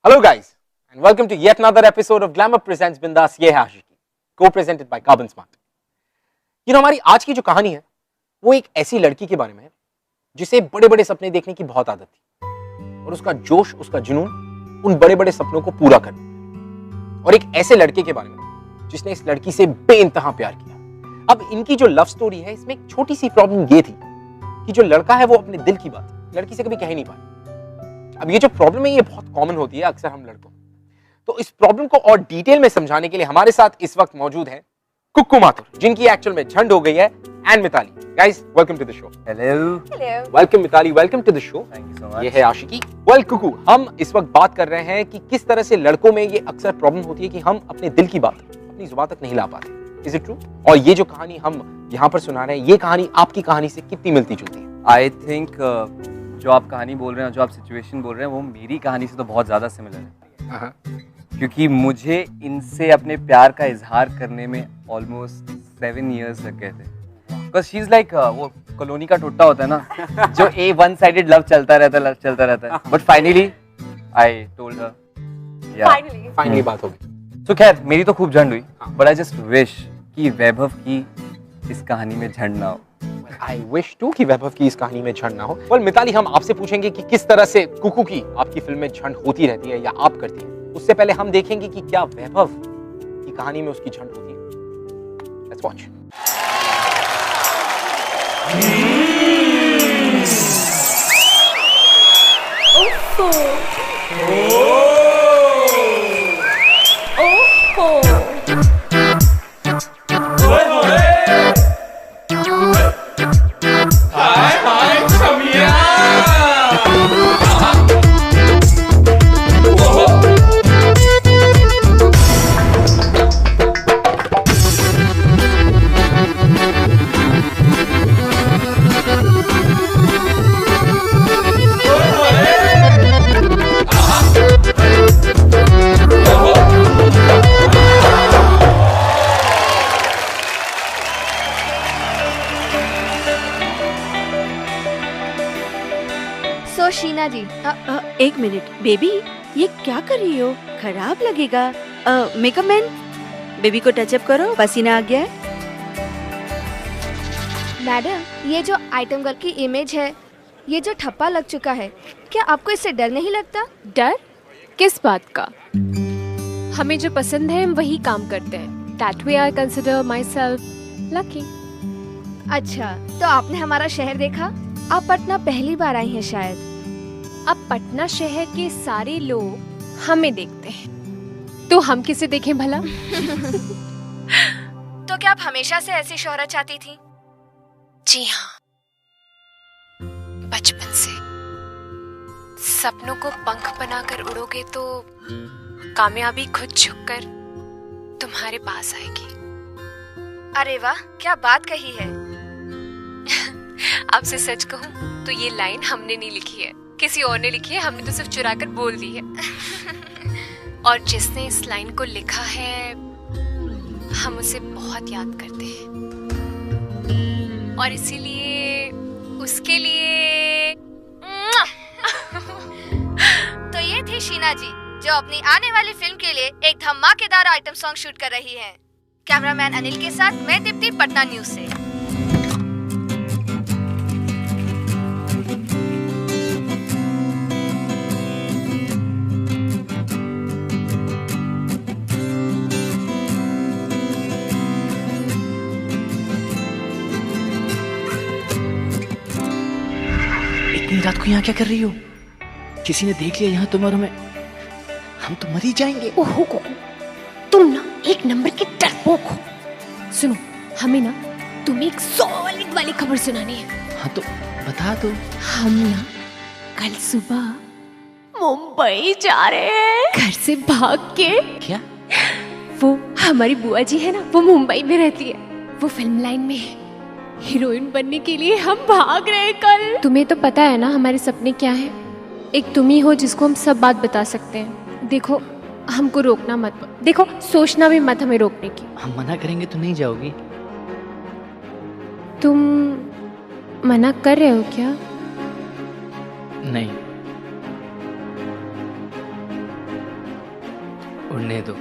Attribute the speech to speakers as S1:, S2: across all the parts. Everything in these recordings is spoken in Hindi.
S1: Hello guys, and welcome to yet another episode of Glamour Presents Bindas ये है आशिकी, co-presented by Carbon Smart. हमारी आज की जो कहानी है वो एक ऐसी लड़की के बारे में है जिसे बड़े बड़े सपने देखने की बहुत आदत थी और उसका जोश, उसका जुनून उन बड़े बड़े सपनों को पूरा करना, और एक ऐसे लड़के के बारे में जिसने इस लड़की से बेइंतहा प्यार किया। अब इनकी जो लव स्टोरी है इसमें एक छोटी सी प्रॉब्लम ये थी कि जो लड़का है वो अपने दिल की बात लड़की से कभी कह नहीं पाया। अब ये जो प्रॉब्लम है ये बहुत कॉमन होती है अक्सर हम लड़कों। तो इस प्रॉब्लम को और डिटेल में समझाने के लिए हमारे साथ इस वक्त मौजूद हैं कुक्कू माथुर, जिनकी एक्चुअल में झंड हो गई है, and Mitali. Guys, welcome to the show.
S2: Hello.
S1: Welcome Mitali, welcome to the show.
S2: Thank you so much.
S1: ये है आशिकी। वेल कुक्कू, हम इस वक्त बात कर रहे हैं कि किस तरह से लड़कों में ये अक्सर प्रॉब्लम होती है कि हम अपने दिल की बात अपनी जुबान तक नहीं ला पाते। Is it true? और ये जो कहानी हम यहाँ पर सुना रहे हैं, ये कहानी आपकी कहानी से कितनी मिलती जुलती है?
S2: आई थिंक जो आप कहानी बोल रहे हैं, जो आप सिचुएशन बोल रहे हैं, वो मेरी कहानी से तो बहुत ज़्यादा सिमिलर है। क्योंकि मुझे इनसे अपने प्यार का इजहार करने में ऑलमोस्ट 7 years लग गए थे। बिकॉज शी इज़ लाइक वो कॉलोनी का टुट्टा होता है ना जो वन साइडेड लव चलता रहता है। But finally I told her,
S1: finally बात हो गई।
S2: तो खैर मेरी तो खूब झंड हुई, बट आई जस्ट विश कि वैभव की इस कहानी में झंड ना हो।
S1: I wish too कि वैभव की इस कहानी में झंड ना हो। well, मिताली, हम आपसे पूछेंगे कि किस तरह से कुकू की आपकी फिल्म में झंड होती रहती है या आप करती हैं। उससे पहले हम देखेंगे कि क्या वैभव की कहानी में उसकी झंड होती है। Let's watch.
S3: शीना जी,
S4: एक मिनट बेबी, ये क्या कर रही हो? खराब लगेगा। मेकअप मैन, बेबी को टचअप करो, पसीना आ गया है।
S3: मैडम, ये जो आइटम गर्ल की इमेज है, ये जो ठप्पा लग चुका है, क्या आपको इससे डर नहीं लगता?
S5: डर किस बात का? हमें जो पसंद है हम वही काम करते हैं। That way I consider myself lucky.
S3: अच्छा, तो आपने हमारा शहर देखा? आप पटना पहली बार आई हैं शायद।
S5: अब पटना शहर के सारे लोग हमें देखते हैं, तो हम किसे देखें भला?
S3: तो क्या आप हमेशा से ऐसी शोहरत चाहती थी?
S5: जी हाँ, बचपन से। सपनों को पंख बनाकर उड़ोगे तो कामयाबी खुद झुककर तुम्हारे पास आएगी।
S3: अरे वाह, क्या बात कही है।
S5: आपसे सच कहूँ तो ये लाइन हमने नहीं लिखी है, किसी और ने लिखी है, हमने तो सिर्फ चुरा कर बोल दी है। और जिसने इस लाइन को लिखा है हम उसे बहुत याद करते हैं, और इसीलिए उसके लिए
S3: तो ये थी शीना जी, जो अपनी आने वाली फिल्म के लिए एक धमाकेदार आइटम सॉन्ग शूट कर रही हैं। कैमरामैन अनिल के साथ मैं दीप्ति, पटना न्यूज से।
S6: इतनी रात को यहाँ क्या कर रही हो? किसी ने देख लिया यहाँ तुम्हें और हमें, हम तो मर ही जाएंगे।
S5: ओहो कुकू, तुम ना एक नंबर के डरपोक हो। सुनो, हमें ना तुम्हें एक सॉलिड वाली खबर सुनानी है।
S6: हाँ तो बता दो।
S5: हम ना कल सुबह मुंबई जा रहे हैं, घर से भाग के।
S6: क्या?
S5: वो हमारी बुआ जी है ना, वो मुंबई में रहती है, वो फिल्म लाइन में है। हीरोइन बनने के लिए हम भाग रहे हैं कल। तुम्हें तो पता है ना हमारे सपने क्या हैं। एक तुम ही हो जिसको हम सब बात बता सकते हैं। देखो, हमको रोकना मत, देखो सोचना भी मत हमें रोकने की।
S6: हम मना करेंगे तो नहीं जाओगी?
S5: तुम मना कर रहे हो क्या?
S6: नहीं। उड़ने दो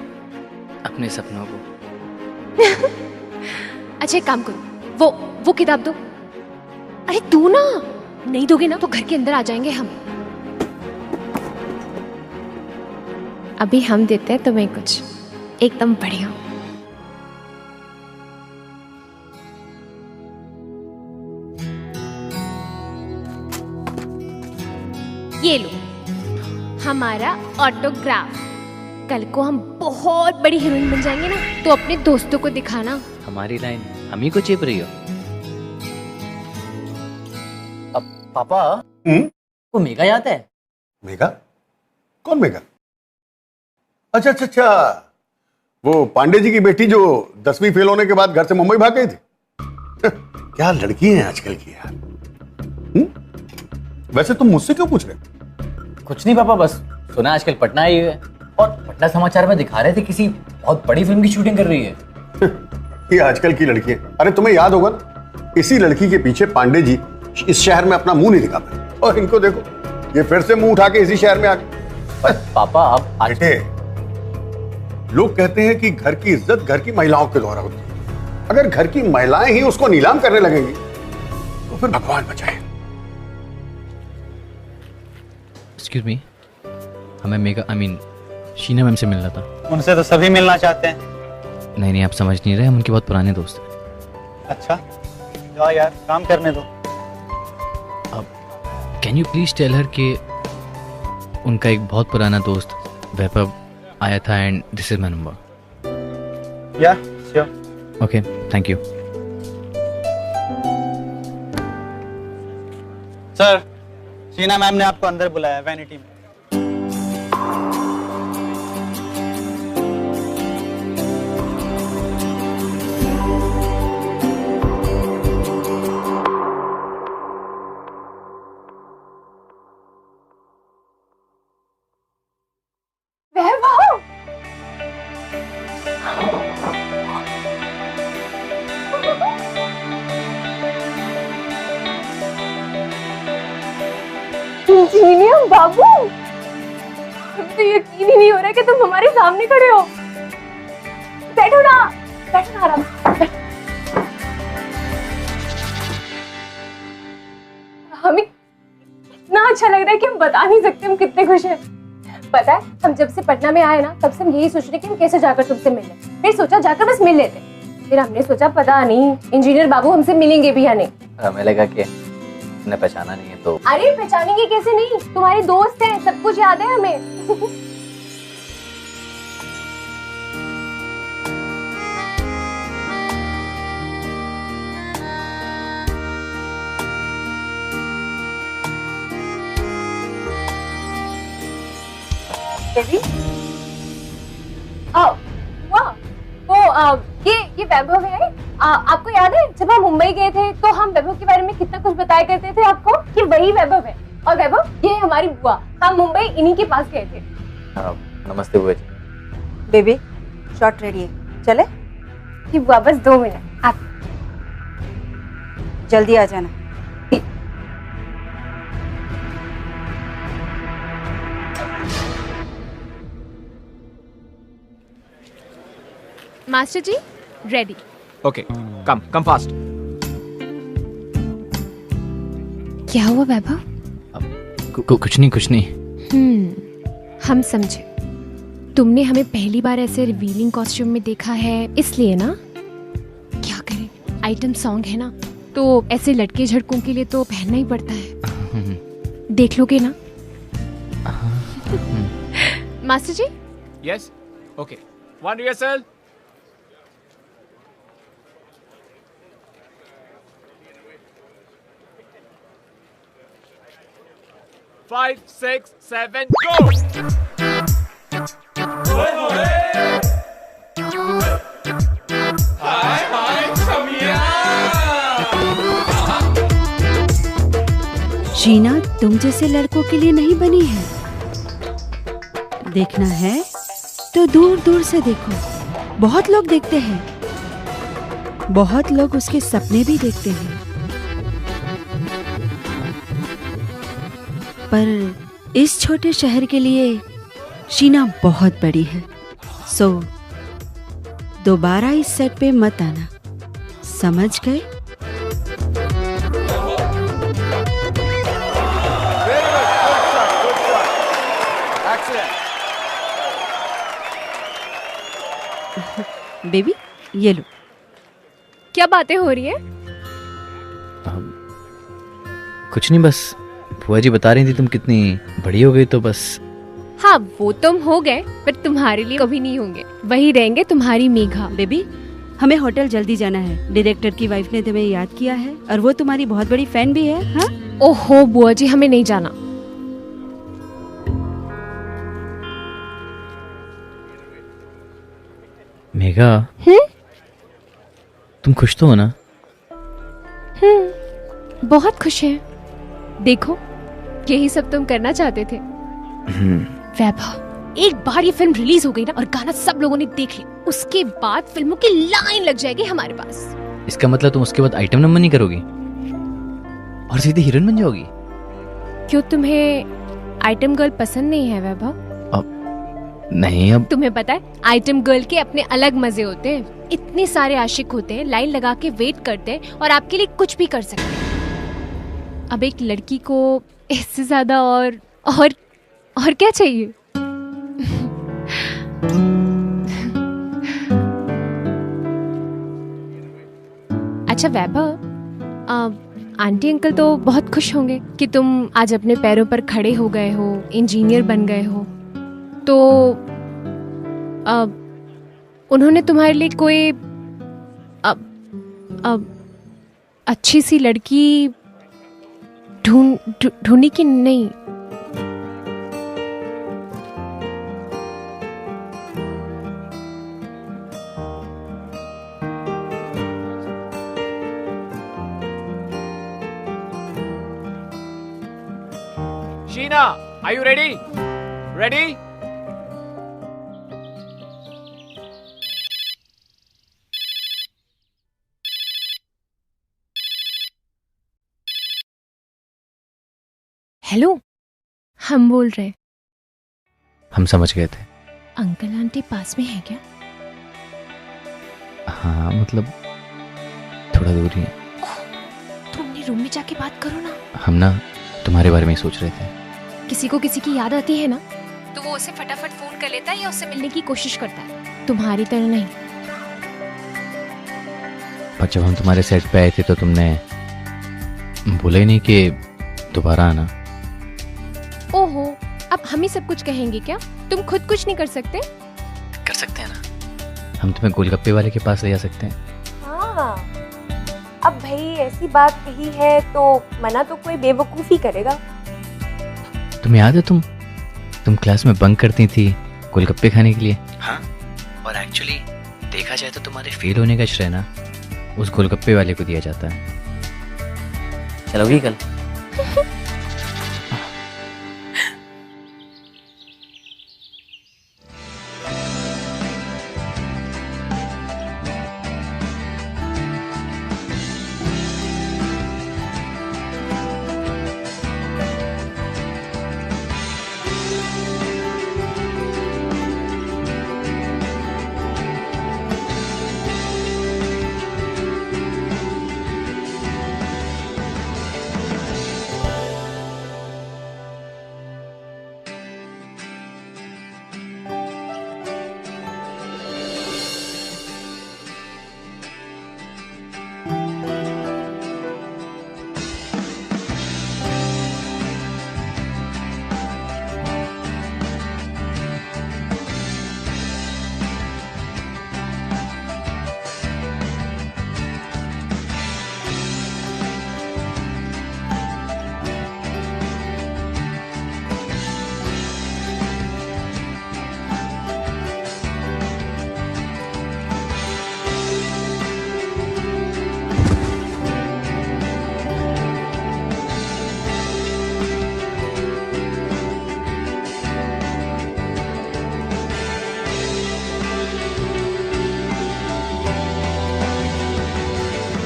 S6: अपने सपनों को।
S5: अच्छा एक काम करो, वो किताब दो। अरे तू ना, नहीं दोगे ना तो घर के अंदर आ जाएंगे हम। अभी हम देते हैं तुम्हें कुछ एकदम बढ़िया। ये लो हमारा ऑटोग्राफ। कल को हम बहुत बड़ी हीरोइन बन जाएंगे ना, तो अपने दोस्तों को दिखाना।
S6: हमारी लाइन हम ही को चेप रही हो। अब पापा को मेगा याद है?
S7: मेगा? कौन मेगा? अच्छा अच्छा अच्छा, वो पांडे जी की बेटी जो 10वीं फेल होने के बाद घर से मुंबई भाग गई थी। क्या लड़की है आजकल की यार। वैसे तुम मुझसे क्यों पूछ रहे?
S6: कुछ नहीं पापा, बस सुना आजकल पटना आई है और पटना समाचार में दिखा रहे थे किसी बहुत बड़ी फिल्म की शूटिंग कर रही है।
S7: ये आजकल की लड़की है। अरे तुम्हें याद होगा ना, इसी लड़की के पीछे पांडे जी इस शहर में अपना मुंह नहीं दिखा पाए, और इनको देखो ये फिर से मुंह उठा के इसी शहर में आ गए।
S6: पापा आप
S7: बेटे, लोग कहते हैं कि घर की इज्जत घर की महिलाओं के द्वारा होती है। अगर घर की महिलाएं ही उसको नीलाम करने लगेंगी तो फिर भगवान बचाए।
S6: एक्सक्यूज मी, हमें मेगा शीना मैम से मिलना था।
S8: उनसे तो सभी मिलना चाहते हैं।
S6: नहीं आप समझ नहीं रहे, हम उनके बहुत पुराने दोस्त हैं।
S8: अच्छा जाओ यार, काम करने दो।
S6: अब can you please tell her कि उनका एक बहुत पुराना दोस्त वैभव आया था and this is my number.
S8: Yeah sure.
S6: Okay thank you.
S8: Sir, Sheena ma'am ने आपको अंदर बुलाया वैनिटी में।
S5: इंजीनियर बाबू, हमें तो यकीन ही नहीं हो रहा कि तुम हमारे सामने खड़े हो। बैठो ना आराम से। हमें इतना अच्छा लग रहा है कि हम बता नहीं सकते हम कितने खुश हैं। पता है, हम जब से पटना में आए ना, तब से हम यही सोच रहे कि हम कैसे जाकर तुमसे मिलें। फिर सोचा जाकर बस मिल लेते। फिर हमने सोचा पता नहीं इंजीनियर बाबू हमसे मिलेंगे भी या नहीं।
S6: हमें लगा कि तुमने पहचाना नहीं है तो।
S5: अरे पहचानेंगे कैसे नहीं, तुम्हारे दोस्त हैं, सब कुछ याद है हमें। ये वैभव है। आपको याद है जब हम मुंबई गए थे तो हम वैभव के बारे में कितना कुछ बताया करते थे आपको कि वही वैभव है। और वैभव, ये हमारी बुआ, हम मुंबई इन्हीं के पास गए थे।
S6: नमस्ते बुआ जी।
S4: बेबी शॉट रेडी है, चले?
S5: कि बुआ बस 2 मिनट, आप
S4: जल्दी आ जाना।
S5: मास्टर जी रेडी।
S1: Okay, come fast.
S5: क्या हुआ वैभव?
S6: कुछ नहीं।
S5: हम समझे। तुमने हमें पहली बार ऐसे रिवीलिंग कॉस्ट्यूम में देखा है इसलिए ना। क्या करें, आइटम सॉन्ग है ना, तो ऐसे लड़के झड़कों के लिए तो पहनना ही पड़ता है। देख लोगे ना? Master ji.
S1: Yes, okay, 1 rehearsal. Five, 6, 7, go!
S4: Sheena तुम जैसे लड़कों के लिए नहीं बनी है। देखना है तो दूर दूर से देखो। बहुत लोग देखते हैं, बहुत लोग उसके सपने भी देखते हैं, पर इस छोटे शहर के लिए शीना बहुत बड़ी है। सो दोबारा इस सेट पे मत आना, समझ गए? बेबी ये लो।
S5: क्या बातें हो रही है?
S6: कुछ नहीं, बस बुआ जी बता रही थी तुम कितनी बड़ी हो गई, तो बस।
S5: हाँ वो तुम हो गए, पर तुम्हारे लिए कभी नहीं होंगे, वही रहेंगे तुम्हारी मेघा।
S4: बेबी हमें होटल जल्दी जाना है, डायरेक्टर की वाइफ ने तुम्हें याद किया है और वो तुम्हारी बहुत बड़ी फैन भी है। हाँ
S5: ओहो बुआ जी, हमें नहीं जाना।
S6: मेघा तुम खुश तो हो ना?
S5: बहुत खुश है। देखो यही सब तुम करना चाहते थे। वैभव, एक बार ये फिल्म रिलीज हो गई ना और गाना सब लोगों ने देख लिया, उसके बाद फिल्मों की लाइन लग जाएगी हमारे पास।
S6: इसका मतलब तुम उसके बाद आइटम नंबर नहीं करोगी और सीधे हीरोइन बन जाओगी?
S5: क्यों, तुम्हें आइटम गर्ल पसंद नहीं है वैभव?
S6: नहीं, अब
S5: तुम्हें पता है आइटम गर्ल के अपने अलग मजे होते हैं। इतने सारे आशिक होते हैं, लाइन लगा के वेट करते हैं और आपके लिए कुछ भी कर सकते हैं। अब एक लड़की को इससे ज्यादा और क्या चाहिए? अच्छा वैभव, आंटी अंकल तो बहुत खुश होंगे कि तुम आज अपने पैरों पर खड़े हो गए हो, इंजीनियर बन गए हो। तो उन्होंने तुम्हारे लिए कोई अच्छी सी लड़की ढूंढी कि नहीं?
S9: Sheena, are you ready? Ready?
S5: Hello, हम बोल रहे।
S6: हम समझ गए थे।
S5: अंकल आंटी पास में है क्या?
S6: हाँ मतलब थोड़ा दूर ही है।
S5: तुम अपने रूम में जाके बात करो ना।
S6: हम ना तुम्हारे बारे में ही सोच रहे थे।
S5: किसी को किसी की याद आती है ना, तो वो उसे फटाफट फोन कर लेता है या उससे मिलने की कोशिश करता है, तुम्हारी तरह नहीं।
S6: पर जब हम तुम्हारे सेट पे आए थे तो तुमने बोला ही नहीं कि दोबारा आना।
S5: ओहो, अब हम ही सब कुछ कहेंगे क्या? तुम खुद कुछ नहीं कर सकते?
S6: कर सकते हैं ना, हम तुम्हें गोलगप्पे वाले के पास ले जा सकते हैं।
S10: हाँ, अब भाई ऐसी बात कही है तो मना तो कोई बेवकूफ़ी करेगा।
S6: तुम्हें याद है तुम क्लास में बंक करती थी गोलगप्पे खाने के लिए? हाँ, और एक्चुअली देखा जाए तो तुम्हारे फेल होने का श्रेय ना उस गोलगप्पे वाले को दिया जाता है। चलोगी कल?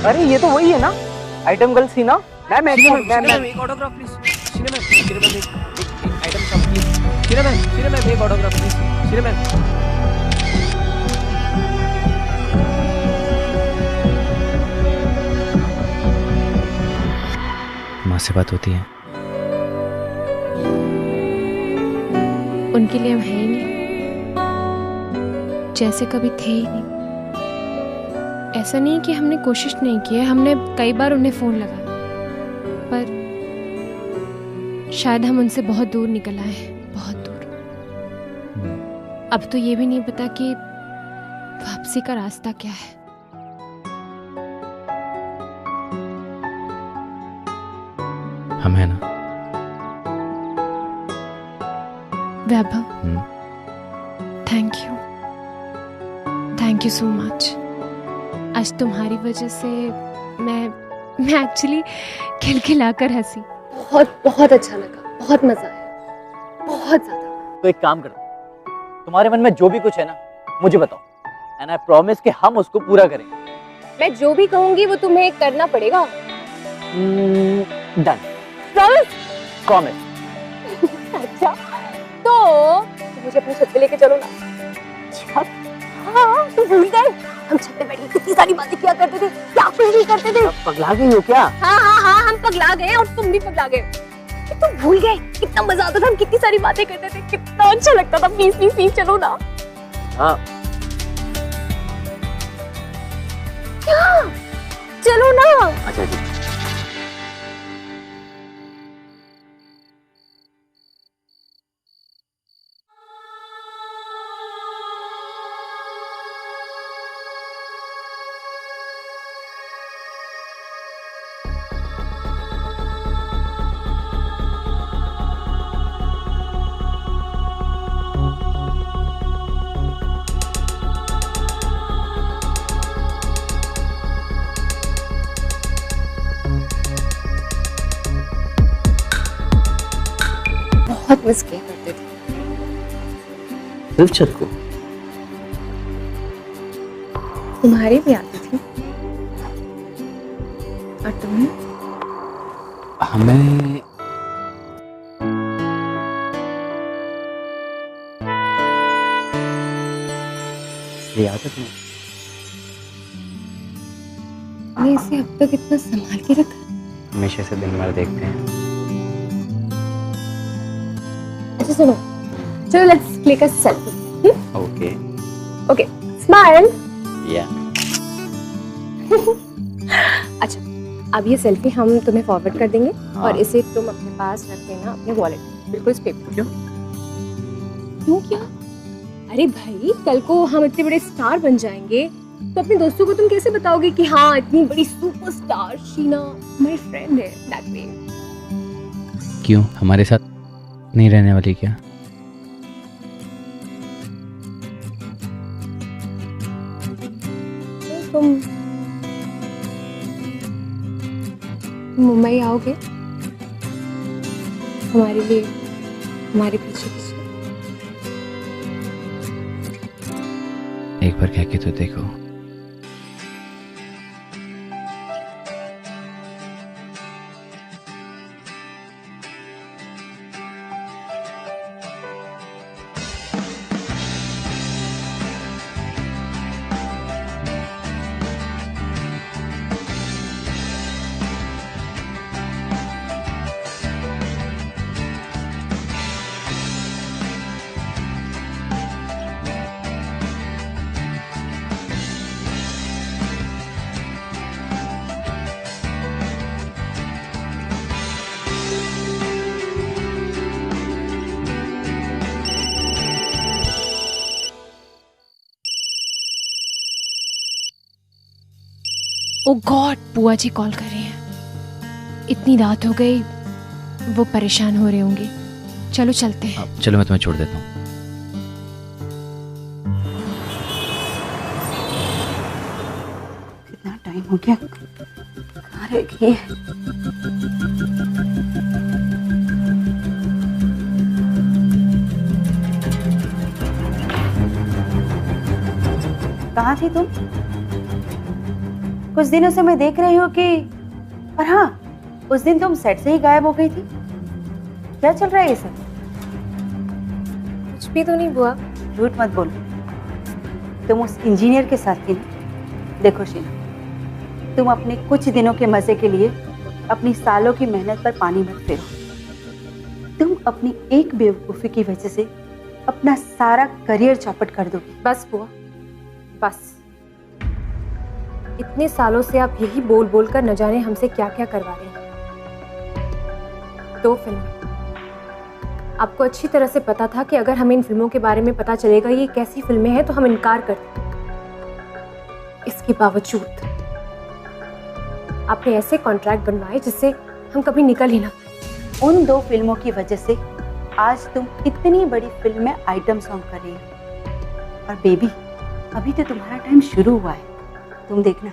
S1: अरे ये तो वही है ना, आइटम गर्ल सीना। मैम
S9: एक ऑटोग्राफ प्लीज। शीना मैम, एक item song please. Sheena ma'am, एक ऑटोग्राफ प्लीज। शीना मैम।
S6: से बात होती है?
S5: उनके लिए हम है ही नहीं, जैसे कभी थे ही नहीं। ऐसा नहीं कि हमने कोशिश नहीं की है, हमने कई बार उन्हें फोन लगाया, पर शायद हम उनसे बहुत दूर निकल आए हैं, बहुत दूर। अब तो ये भी नहीं पता कि वापसी का रास्ता क्या है।
S6: हम है ना?
S5: वैभव, थैंक यू सो मच। आज तुम्हारी वजह से मैं एक्चुअली खिलखिलाकर हंसी।
S10: बहुत अच्छा लगा, बहुत मजा आया, बहुत ज्यादा।
S11: तो एक काम करो, तुम्हारे मन में जो भी कुछ है ना मुझे बताओ, एंड आई प्रॉमिस कि हम उसको पूरा करेंगे।
S10: मैं जो भी कहूंगी वो तुम्हें करना पड़ेगा।
S11: डन। प्रॉमिस।
S10: अच्छा, तो मुझे अपनी छत पे लेके चलो ना। छत? हाँ, तुम भूल गए? हम छत पे बैठे कितनी सारी बातें किया करते थे, क्या कुछ नहीं करते थे।
S11: आप पगला गई हो क्या?
S10: हाँ, हम पगला गए और तुम भी पगला गए। तुम भूल गए कितना मजा आता था, हम कितनी सारी बातें करते थे, कितना अच्छा लगता था। प्लीज चलो ना।
S11: हाँ।
S10: क्या? चलो ना।
S11: अच्छा जी।
S10: बहुत मिस किया करते थे।
S11: सिर्फ छत को?
S10: तुम्हारी भी आती थी। और तुम्हें?
S6: हमें
S11: ये आता तुम्हें?
S10: मैं इसे अब तक इतना संभाल के रखा।
S6: हमेशा से दिन भर देखते हैं।
S10: अच्छा सुनो, चलो let's click a selfie.
S6: Okay,
S10: smile.
S6: या।
S10: अच्छा, अब ये सेल्फी हम तुम्हें फॉरवर्ड कर देंगे और इसे तुम अपने पास रख देना, अपने वॉलेट में, बिल्कुल इस पेपर। क्यों क्या? अरे भाई, कल को हम इतने बड़े स्टार बन जाएंगे तो अपने दोस्तों को तुम कैसे बताओगे कि हाँ इतनी बड़ी सुपरस्टार शीना हमारी फ्रेंड है। That way.
S6: क्यों, हमारे साथ नहीं रहने वाली क्या?
S10: तुम मुंबई आओगे हमारे लिए, हमारे पीछे पीछे?
S6: एक बार कह के तो देखो।
S5: ओ गॉड, बुआ जी कॉल कर रहे हैं। इतनी रात हो गई, वो परेशान हो रहे होंगे। चलो चलते हैं।
S6: चलो मैं तुम्हें छोड़ देता हूँ।
S4: कितना टाइम हो गया, कहाँ रह गई है?
S12: कहाँ थी तुम? कुछ दिनों से मैं देख रही हूँ कि, पर हाँ, उस दिन तुम सेट से ही गायब हो गई थी। क्या चल रहा है ये सब?
S10: कुछ भी तो नहीं बुआ।
S12: झूठ मत बोलो, तुम उस इंजीनियर के साथ थी ना? देखो शीना, तुम अपने कुछ दिनों के मजे के लिए अपनी सालों की मेहनत पर पानी मत फेरो। तुम अपनी एक बेवकूफी की वजह से अपना सारा करियर चौपट कर दोगी।
S10: बस बुआ, बस। इतने सालों से आप यही बोल बोल कर न जाने हमसे क्या क्या करवा रहे हैं। 2 फिल्में। आपको अच्छी तरह से पता था कि अगर हमें इन फिल्मों के बारे में पता चलेगा ये कैसी फिल्में हैं तो हम इनकार करते। इसके बावजूद आपने ऐसे कॉन्ट्रैक्ट बनवाए जिससे हम कभी निकल ही ना पाए।
S12: उन 2 फिल्मों की वजह से आज तुम इतनी बड़ी फिल्म में आइटम सॉन्ग कर रही हो। और बेबी, अभी तो तुम्हारा टाइम शुरू हुआ है। तुम देखना,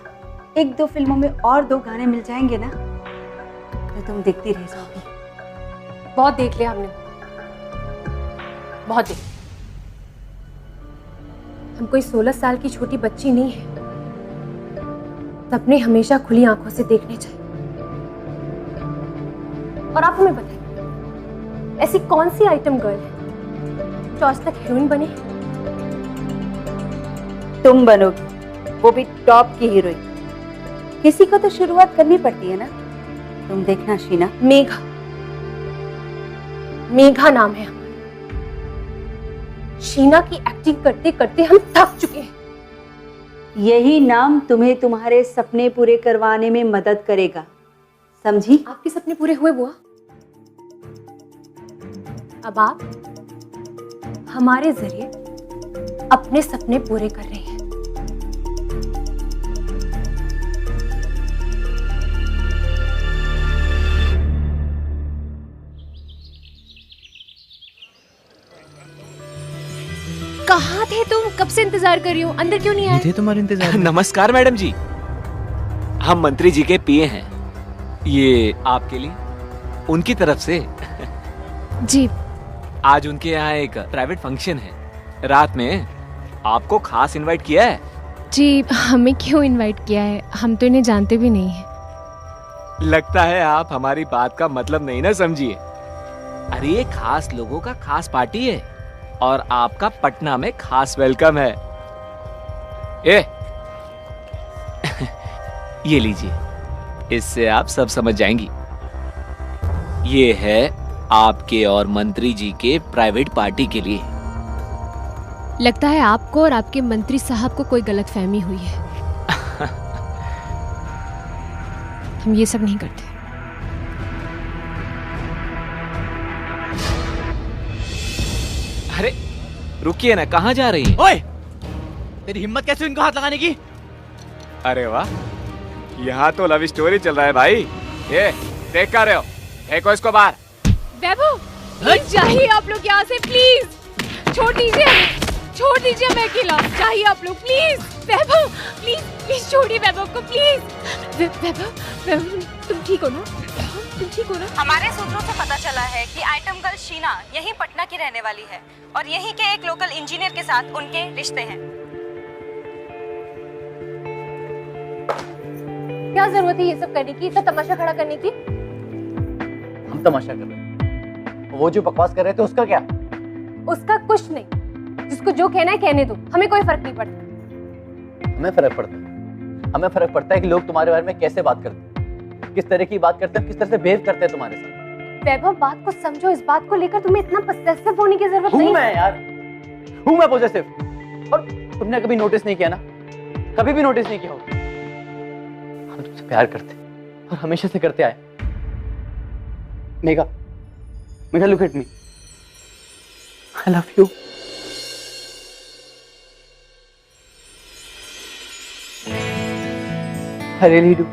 S12: 1-2 फिल्मों में और 2 गाने मिल जाएंगे ना तो तुम देखती रह जाओगी।
S10: बहुत देख लिया हमने, बहुत देख। हम कोई 16 साल की छोटी बच्ची नहीं है। सपने हमेशा खुली आंखों से देखने चाहिए। और आप हमें बताइए, ऐसी कौन सी आइटम गर्ल है जो आज तक हीरोइन बनी है?
S12: तुम बनोगी, वो भी टॉप की हीरोइन। किसी को तो शुरुआत करनी पड़ती है ना। तुम देखना शीना।
S10: मेघा, मेघा नाम है हमारा। शीना की एक्टिंग करते करते हम थक चुके हैं।
S12: यही नाम तुम्हें तुम्हारे सपने पूरे करवाने में मदद करेगा, समझी?
S10: आपके सपने पूरे हुए बुआ? अब आप हमारे जरिए अपने सपने पूरे कर रहे हैं।
S5: कहाँ थे तुम? कब से इंतजार कर रही हो, अंदर क्यों नहीं आए?
S6: थे तुम्हारे इंतजार में।
S9: नमस्कार मैडम जी, हम मंत्री जी के पीए हैं। ये आपके लिए उनकी तरफ से।
S5: जी।
S9: आज उनके यहाँ एक प्राइवेट फंक्शन है, रात में आपको खास इनवाइट किया है।
S5: जी, हमें क्यों इनवाइट किया है? हम तो इन्हें जानते भी नहीं है।
S9: लगता है आप हमारी बात का मतलब नहीं ना समझिए। अरे ये खास लोगों का खास पार्टी है और आपका पटना में खास वेलकम है। ये लीजिए, इससे आप सब समझ जाएंगी। ये है आपके और मंत्री जी के प्राइवेट पार्टी के लिए।
S5: लगता है आपको और आपके मंत्री साहब को कोई गलतफहमी हुई है। हम ये सब नहीं करते।
S9: अरे रुकिए ना, कहाँ जा रही हैं?
S11: ओए, तेरी हिम्मत कैसे इनको हाथ लगाने की?
S9: अरे वाह, यहाँ तो लव स्टोरी चल रहा है भाई। ये देख कर रहे हो? फेंको इसको बाहर।
S5: वैभव, प्लीज जाइए आप लोग यहाँ से, प्लीज छोड़ दीजिए हमें, छोड़ दीजिए हमें अकेला। जाइए आप लोग प्लीज। वैभव प्लीज, प्लीज छोड़िए वैभव को प्लीज। वैभव, तुम ठीक हो ना? तुम ठीक हो ना?
S13: हमारे सूत्रों से पता चला है कि आइटम गर्ल शीना यहीं पटना की रहने वाली है और यहीं के एक लोकल इंजीनियर के साथ उनके रिश्ते हैं।
S10: क्या जरूरत है ये सब करने की, इतना तमाशा खड़ा करने की?
S11: हम तमाशा कर रहे हैं, वो जो बकवास कर रहे थे उसका क्या?
S10: उसका कुछ नहीं, जिसको जो कहना है कहने दो, हमें कोई फर्क नहीं पड़ता।
S11: हमें फर्क पड़ता है। हमें फर्क पड़ता है कि लोग तुम्हारे बारे में कैसे बात करते हैं, किस तरह की बात करते हैं, किस तरह से बिहेव करते हैं तुम्हारे साथ।
S10: वैभव, बात को समझो। इस बात को लेकर तुम्हें इतना पॉसेसिव होने की जरूरत नहीं।
S11: हूँ मैं यार, हूँ मैं पॉसेसिव। और तुमने कभी नोटिस नहीं किया ना, कभी भी नोटिस नहीं किया हो। हम तुमसे प्यार करते और हमेशा से करते आए। Megha, Megha, look at me, I love you. I really do.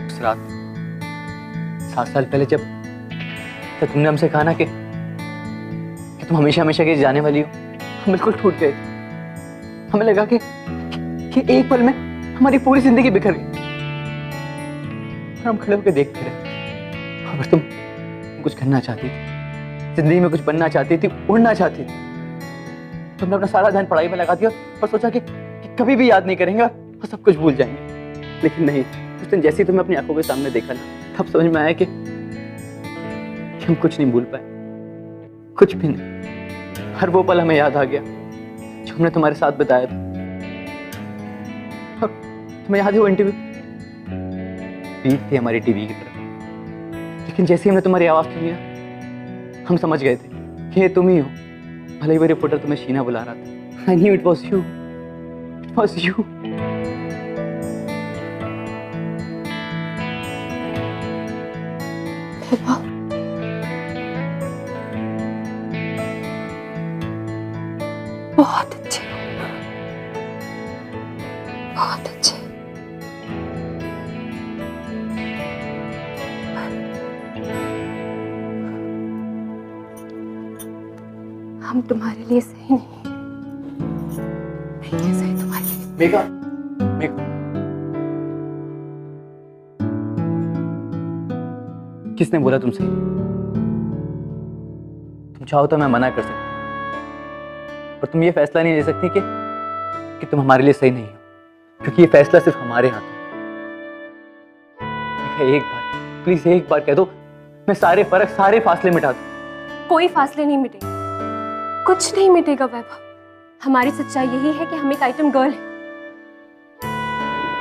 S11: उस रात 7 साल पहले जब तुमने हमसे कहा ना कि तुम हमेशा हमेशा के जाने वाली हो, हम बिल्कुल टूट गए थे। हमें लगा कि एक पल में हमारी पूरी जिंदगी बिखर गई। और हम खड़े होकर देखते रहे। अगर तुम कुछ करना चाहती थी, जिंदगी में कुछ बनना चाहती थी, उड़ना चाहती थी, तुमने अपना सारा ध्यान पढ़ाई में लगा दिया और सोचा कि कभी भी याद नहीं करेंगे और सब कुछ भूल जाएंगे। लेकिन नहीं, उस दिन जैसे ही तुमने अपनी आंखों के सामने देखा ना, तब समझ में आया कि हम कुछ नहीं भूल पाए, कुछ भी नहीं। हर वो पल हमें याद आ गया जो हमने तुम्हारे साथ बिताया था। तुम्हें याद है वो इंटरव्यू? पीठ थी हमारी टीवी की तरफ, लेकिन जैसे ही हमने तुम्हारी आवाज सुनी ना, हम समझ गए थे कि ये तुम ही हो। भले ही वो रिपोर्टर तुम्हें शीना बुला रहा था। I knew it was you. It was you.
S10: बहुत अच्छे, बहुत अच्छे। हम तुम्हारे लिए सही नहीं, नहीं सही तुम्हारे लिए।
S11: मेघा, मेघा, किसने बोला तुमसे? तुम चाहो तो मैं मना कर सकती, पर तुम ये फैसला नहीं ले सकती कि तुम हमारे लिए सही नहीं हो, क्योंकि ये फैसला सिर्फ हमारे हाथ में। एक बार, प्लीज एक बार कह दो, मैं सारे फर्क, सारे फासले मिटा दूं।
S10: कोई फासले नहीं मिटेंगे, कुछ नहीं मिटेगा वैभव। हमारी सच्चाई यही है कि हम एक आइटम गर्ल हैं,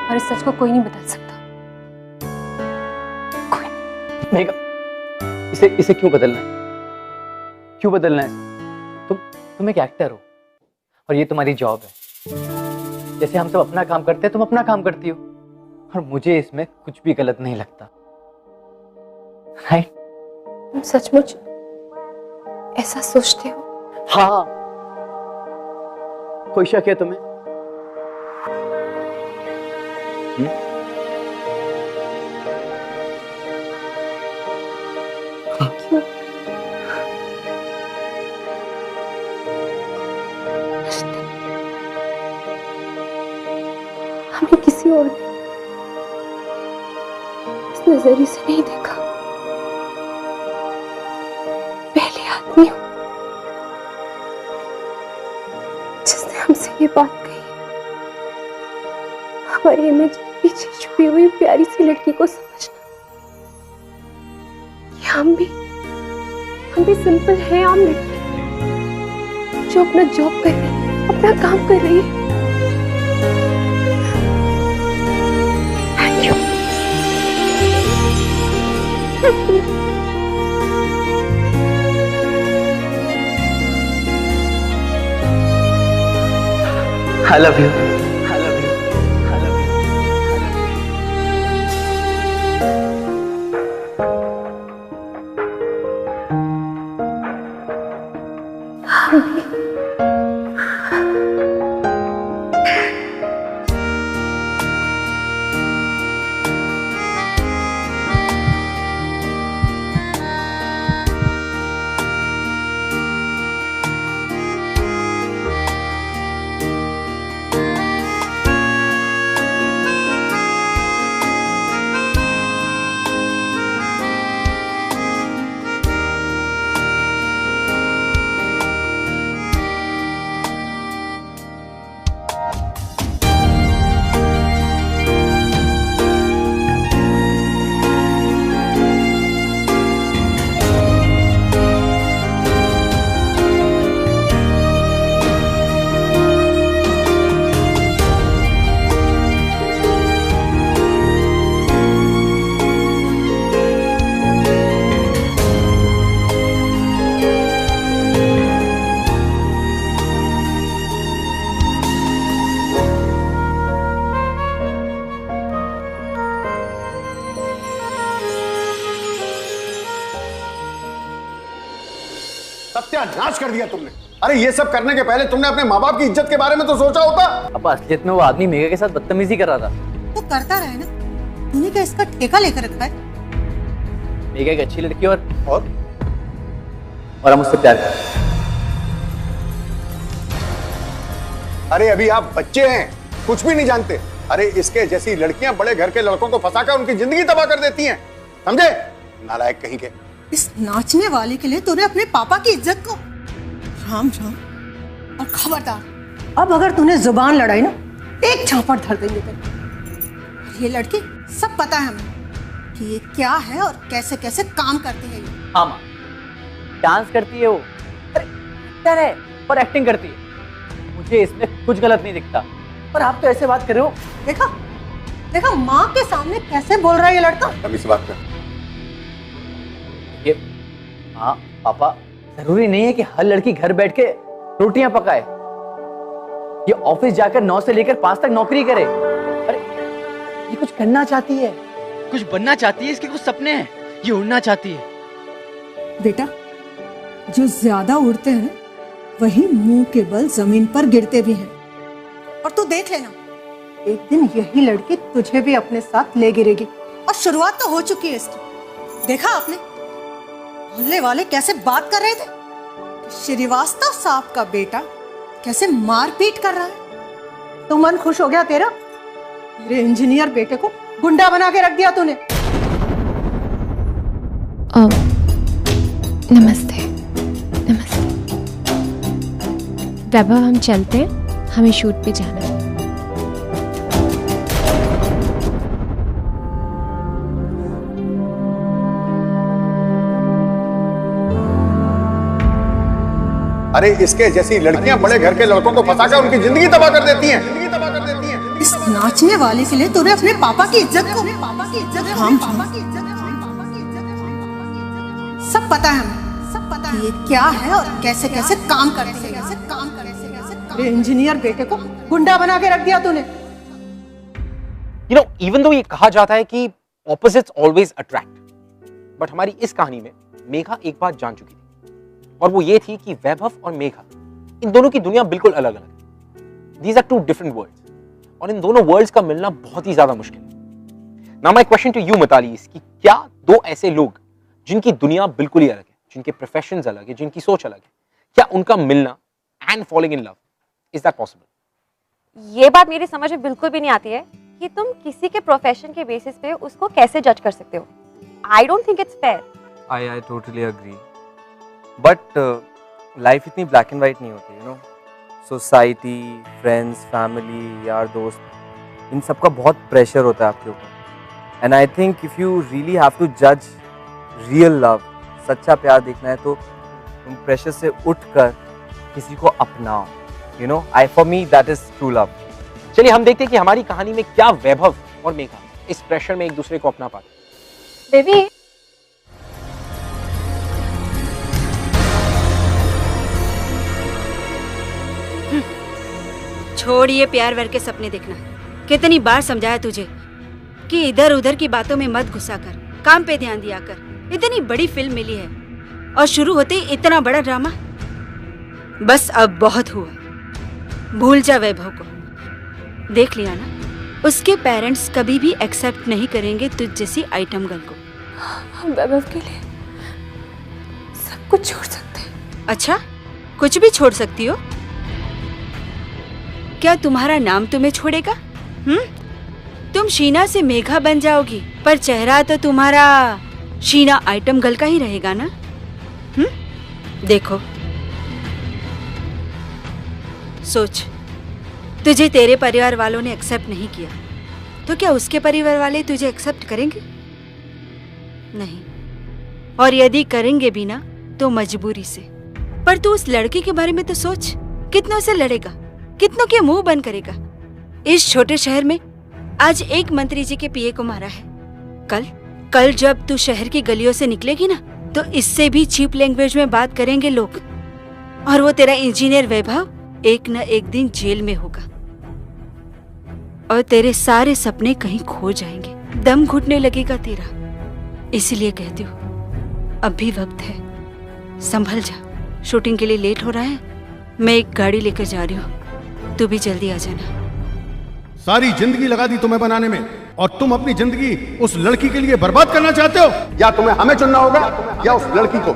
S10: और इस सच को कोई नहीं बदल सकता।
S11: मेघा, इसे क्यों बदलना है? क्यों बदलना है? तुम एक एक्टर हो और ये तुम्हारी जॉब है। जैसे हम सब अपना काम करते हैं, तुम अपना काम करती हो, और मुझे इसमें कुछ भी गलत नहीं लगता। राइट?
S10: तुम सचमुच ऐसा सोचते हो?
S11: हाँ। कोई शक है तुम्हें?
S10: क्यों? हमें किसी और ने इस नजरिए से नहीं देखा। पहले आदमी हो जिसने हमसे ये बात कही। हमारी इमेज के पीछे छुपी हुई प्यारी सी लड़की को समझना कि हम भी सिंपल हैं, आम लड़की जो अपना जॉब कर रही है, अपना काम कर रही है।
S11: I love you. I love you. I love you.
S7: सत्यानाश कर दिया तुमने। अरे ये सब करने के पहले तुमने अपने माँ बाप की इज्जत के बारे में तो सोचा होता।
S11: अब असलियत में वो आदमी मेघा के साथ बदतमीजी कर रहा था।
S12: तो करता रहे ना, तूने क्या इसका ठेका लेकर रखा है?
S11: मेघा एक अच्छी लड़की और हम उससे प्यार करते हैं।
S7: अरे अभी आप बच्चे हैं, कुछ भी नहीं जानते। अरे इसके जैसी लड़कियां बड़े घर के लड़कों को फंसाकर उनकी जिंदगी तबाह कर देती हैं, समझे? नालायक कहीं के।
S12: इस नाचने वाले के लिए तूने अपने पापा की इज्जत को राम राम। और खबरदार, अब अगर तूने जुबान लड़ाई ना, एक झापड़ धर देंगे तेरे। ये लड़की सब पता है हमें कि ये क्या है और कैसे कैसे काम करती है ये।
S11: हाँ माँ, डांस करती है वो, एक्टर है और एक्टिंग करती है। मुझे इसमें कुछ गलत नहीं दिखता, पर आप तो ऐसे बात कर रहे हो।
S12: देखा,
S14: देखा माँ के सामने कैसे बोल रहा है ये लड़का।
S7: अभी से बात कर।
S11: ये हाँ पापा, जरूरी नहीं है कि हर लड़की घर बैठ के रोटियां पकाए। ये ऑफिस जाकर 9 से लेकर 5 तक नौकरी करे। अरे ये कुछ करना चाहती है, कुछ बनना चाहती है, इसके कुछ सपने हैं, ये उड़ना चाहती है।
S14: बेटा, जो ज्यादा उड़ते हैं वही मुंह के बल जमीन पर गिरते भी हैं। और तू देख लेना, एक दिन यही लड़की तुझे भी अपने साथ ले गिरेगी। और शुरुआत तो हो चुकी है इसकी। देखा आपने मोहल्ले वाले कैसे बात कर रहे थे कि श्रीवास्तव साहब का बेटा कैसे मारपीट कर रहा है। तो मन खुश हो गया तेरा? मेरे इंजीनियर बेटे को गुंडा बना के रख दिया तूने।
S5: नमस्ते। नमस्ते वैभव, हम चलते हैं, हमें शूट पे जाना है।
S7: अरे इसके जैसी लड़कियां बड़े घर के लड़कों को फंसाकर उनकी जिंदगी तबाह कर देती हैं।
S14: इस नाचने वाले के लिए तूने अपने पापा की इज्जत को सब पता है हमें, सब पता है ये क्या है और कैसे कैसे काम करते हैं। इंजीनियर बेटे को गुंडा बना के रख दिया तूने।
S1: You know, even though ये कहा जाता है कि opposites always attract, but हमारी इस कहानी में मेघा एक बात जान चुकी थी, और वो ये थी कि वैभव और मेघा, इन दोनों की दुनिया बिल्कुल अलग अलग है। These are two different worlds, और इन दोनों वर्ल्ड्स का मिलना बहुत ही ज्यादा मुश्किल है। Now my question to you Mitali is कि क्या दो ऐसे लोग जिनकी दुनिया बिल्कुल ही अलग है, जिनके प्रोफेशंस अलग है, जिनकी सोच अलग है, क्या उनका मिलना and falling in love, is that possible?
S15: ये बात मेरी समझ में बिल्कुल भी नहीं आती है कि तुम किसी के प्रोफेशन के बेसिस पे उसको कैसे जज कर सकते हो। I don't think it's fair.
S2: I totally agree, but life इतनी ब्लैक एंड वाइट नहीं होती, you know. Society, friends, family, यार दोस्त, इन सब का बहुत प्रेशर होता है आपके ऊपर। And I think if you really have to जज रियल लव, सच्चा प्यार देखना है, तो तुम प्रेशर से उठकर किसी को अपनाओ, you know. For me that is true love.
S1: चलिए हम देखते हैं कि हमारी कहानी में क्या वैभव और मेघा इस प्रेशर में एक दूसरे को अपना पाते।
S15: बेबी,
S12: छोड़ ये प्यार व्यार के सपने देखना। कितनी बार समझाया तुझे कि इधर उधर की बातों में मत घुसा कर, काम पे ध्यान दिया कर। इतनी बड़ी फिल्म मिली है और शुरू होते ही इतना बड़ा ड्रामा। बस अब बहुत हुआ, भूल जा वैभव को। देख लिया ना, उसके पेरेंट्स कभी भी एक्सेप्ट नहीं करेंगे तुझ जैसी आइटम गर्ल को।
S5: हम वैभव के लिए सब कुछ छोड़ सकते हैं।
S12: अच्छा, कुछ भी छोड़ सकती हो? क्या तुम्हारा नाम तुम्हें छोड़ेगा? तुम शीना से मेघा बन जाओगी, पर चेहरा तो तुम्हारा शीना आइटम गर्ल का ही रहेगा ना। देखो, सोच, तुझे तेरे परिवार वालों ने एक्सेप्ट नहीं किया, तो क्या उसके परिवार वाले तुझे एक्सेप्ट करेंगे? नहीं। और यदि करेंगे भी ना, तो मजबूरी से। पर तू उस लड़की के बारे में तो सोच, कितनों से लड़ेगा, कितनों के मुंह बंद करेगा। इस छोटे शहर में आज एक मंत्री जी के पीए को मारा है, कल जब तू शहर की गलियों से निकलेगी ना, तो इससे भी चीप लैंग्वेज में बात करेंगे लोग। और वो तेरा इंजीनियर वैभव एक न एक दिन जेल में होगा, और तेरे सारे सपने कहीं खो जाएंगे, दम घुटने लगेगा तेरा। इसलिए कहती हूँ, अब भी वक्त है, संभल जा। शूटिंग के लिए लेट हो रहा है, मैं एक गाड़ी लेकर जा रही हूँ, तू भी जल्दी आ जाना।
S7: सारी जिंदगी लगा दी तुम्हें बनाने में, और तुम अपनी जिंदगी उस लड़की के लिए बर्बाद करना चाहते हो? या तुम्हें हमें चुनना होगा या उस लड़की को?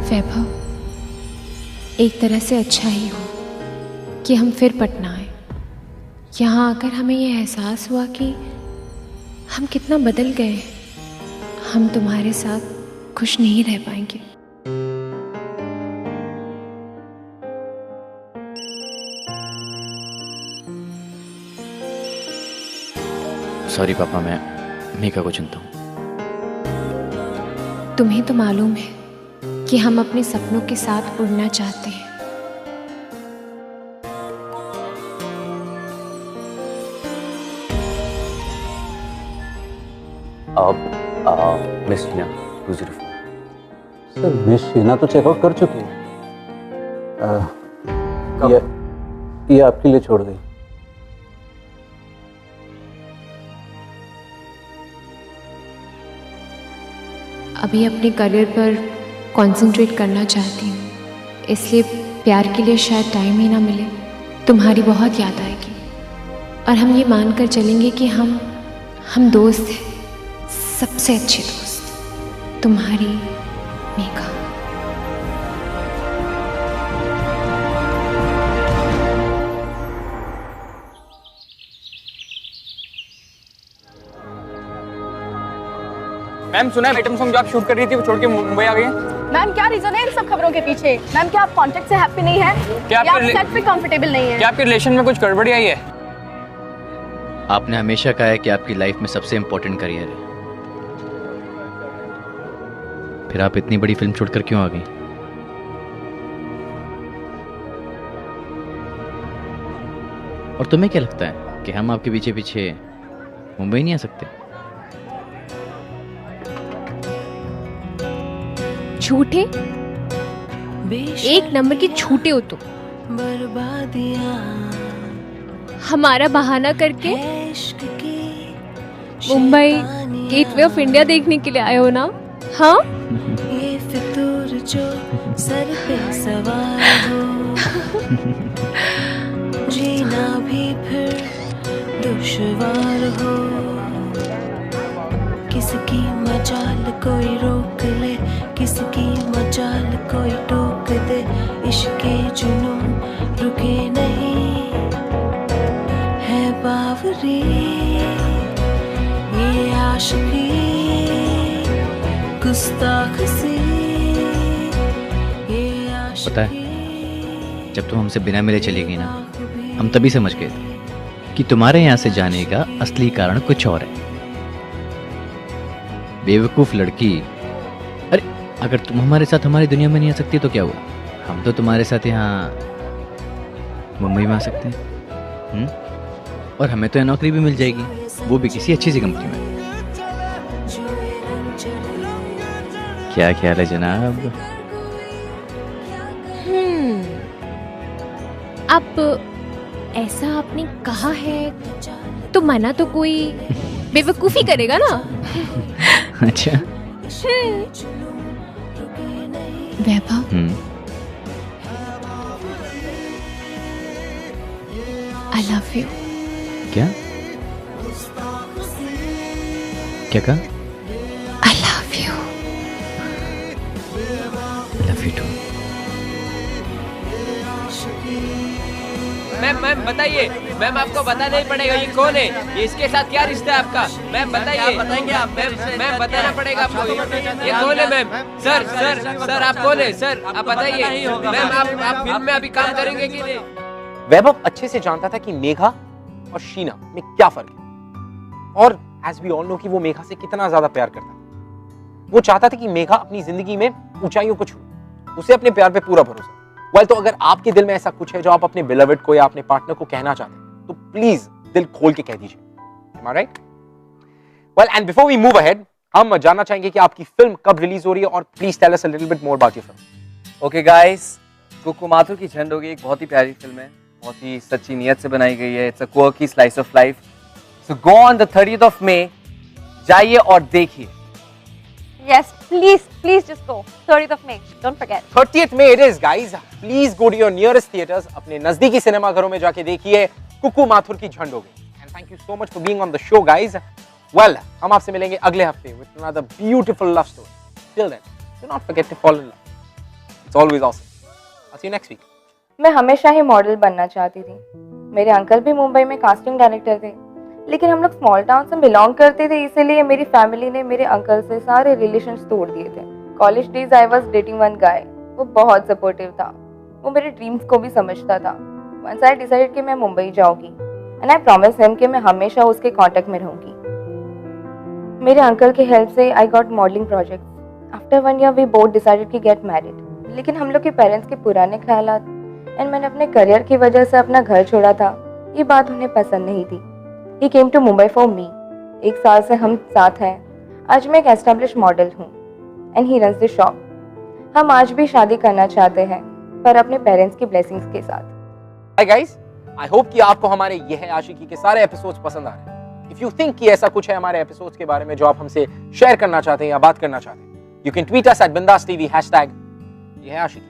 S5: वैभव, एक तरह से अच्छा ही हो कि हम फिर पटना आए। यहाँ आकर हमें ये एहसास हुआ कि हम कितना बदल गए हैं। हम तुम्हारे साथ खुश नहीं रह पाएंगे।
S6: सॉरी पापा, मैं मेघा को चुनता हूँ।
S5: तुम्हें तो मालूम है कि हम अपने सपनों के साथ उड़ना चाहते हैं।
S2: Miss Sheena 204।
S8: Sir miss Sheena तो चेकआउट कर चुकी है। ये आपके लिए छोड़ गई।
S5: अभी अपने करियर पर कंसंट्रेट करना चाहती हूँ, इसलिए प्यार के लिए शायद टाइम ही ना मिले। तुम्हारी बहुत याद आएगी और हम ये मानकर चलेंगे कि हम दोस्त हैं, सबसे अच्छे दोस्त। तुम्हारी मेघा।
S16: मैम सुना है आइटम सॉन्ग जो आप शूट कर रही थी वो छोड़ के मुंबई आ गई हैं?
S10: मैम क्या रीजन है इन सब खबरों के पीछे? मैम क्या आप कॉन्ट्रैक्ट से हैप्पी नहीं है
S16: क्या
S10: या आप सेट पे कंफर्टेबल नहीं है?
S16: क्या आपके रिलेशन में कुछ गड़बड़ी आई है?
S6: आपने हमेशा कहा है कि आपकी लाइफ में सबसे इम्पोर्टेंट करियर है, फिर आप इतनी बड़ी फिल्म छोड़कर क्यों आ गई? और तुम्हें क्या लगता है कि हम आपके पीछे पीछे मुंबई नहीं आ सकते?
S5: झूठे, एक नंबर की झूठे हो तुम। हमारा बहाना करके मुंबई गेटवे ऑफ इंडिया देखने के लिए आए हो ना? हाँ,
S17: ये फितूर जो सर पे सवार हो, जीना भी फिर दुश्वार हो, किसकी मजाल कोई रोक ले, किसकी मजाल कोई टोक दे, इश्के जुनून रुके नहीं है बावरी, ये आशिकी गुस्ताख सी, ये आशिकी।
S6: पता है, जब तुम हमसे बिना मिले चली गई ना, हम तभी समझ गए थे कि तुम्हारे यहाँ से जाने का असली कारण कुछ और है। बेवकूफ लड़की। अरे अगर तुम हमारे साथ हमारी दुनिया में नहीं आ सकती तो क्या हुआ, हम तो तुम्हारे साथ यहाँ मुंबई में आ सकते हैं। और हमें तो यहाँ नौकरी भी मिल जाएगी, वो भी किसी अच्छी सी कंपनी में। क्या ख्याल है जनाब?
S5: अब ऐसा आपने कहा है तो मना तो कोई बेवकूफी करेगा ना।
S6: अच्छा।
S5: Vaibhav, I love you.
S6: क्या क्या कहा?
S5: I love you.
S6: Love you too.
S9: Ma'am बताइए, मैम आपको बताना ही पड़ेगा ये कौन है, ये इसके साथ क्या रिश्ता है आपका? मैम बताइए। बताएंगे आप? मैम बताना पड़ेगा आपको, ये कौन है मैम? सर आप कौन है सर? आप बताइए मैम, आप फिल्म में अभी काम करेंगे कि नहीं?
S1: वैभव अच्छे से जानता था कि मेघा और शीना में क्या फर्क है, और एज वी ऑल नो कि वो मेघा से कितना ज्यादा प्यार करता था। वो चाहता था कि मेघा अपनी जिंदगी में ऊंचाइयों को छूए, उसे अपने प्यार पे पूरा भरोसा। वेल, तो अगर आपके दिल में ऐसा कुछ है जो आप अपने बिलवड को या अपने पार्टनर को कहना चाहते हैं तो प्लीज दिल खोल के कह दीजिए। Am I right? Well, and before we move ahead, हम जानना चाहेंगे कि आपकी फिल्म कब रिलीज हो रही है, और please tell us a little bit more about your film.
S2: Okay guys, Kuku Mathur की झंड होगी एक बहुत ही प्यारी फिल्म है, बहुत ही सच्ची नीयत से बनाई गई है। It's a quirky slice of life. So go on the 30th of May, जाइए और देखिए।
S15: Yes, please just go. 30th of May. Don't forget.
S1: 30th May it is, guys. Please go to your nearest theaters. अपने नजदीकी सिनेमा घरों में जाके देखिए कुकू माथुर की झंड हो गई। And thank you so much for being on the show, guys. Well, हम आपसे मिलेंगे अगले हफ्ते with another beautiful love story. Till then, do not forget to fall in love. It's always awesome. I'll see you next week.
S13: मैं हमेशा ही मॉडल बनना चाहती थी। मेरे अंकल भी मुंबई में कास्टिंग डायरेक्टर थे, लेकिन हम लोग स्मॉल टाउन से बिलोंग करते थे, इसीलिए मेरी फैमिली ने मेरे अंकल से सारे रिलेशंस तोड़ दिए थे। College days I was dating one guy, वो बहुत सपोर्टिव था, वो मेरे ड्रीम्स को भी समझता था। वंस आई डिसाइडेड कि मैं मुंबई जाऊंगी एंड आई प्रॉमिस हिम कि मैं हमेशा उसके कांटेक्ट में रहूंगी। मेरे अंकल की हेल्प से I got modelling projects. After 1 year we both decided कि गेट मैरिड, लेकिन हम लोग के पेरेंट्स के पुराने ख्यालात एंड मैंने अपने करियर की वजह से अपना घर छोड़ा था, ये बात उन्हें पसंद नहीं थी। He came to Mumbai for me. 1 साल से हम साथ हैं आज मैं एक एस्टेब्लिश मॉडल हूँ and he runs the shop. हम आज भी शादी करना चाहते हैं पर अपने पेरेंट्स की ब्लेसिंग्स के साथ।
S1: हाय गाइस, आई होप कि आपको हमारे ये है आशिकी के सारे एपिसोड्स पसंद आ रहे हैं। इफ यू थिंक कि ऐसा कुछ है हमारे एपिसोड्स के बारे में जो आप हमसे शेयर करना चाहते हैं या बात करना चाहते हैं, you can tweet us at बिंदास टीवी #ये है आशिकी।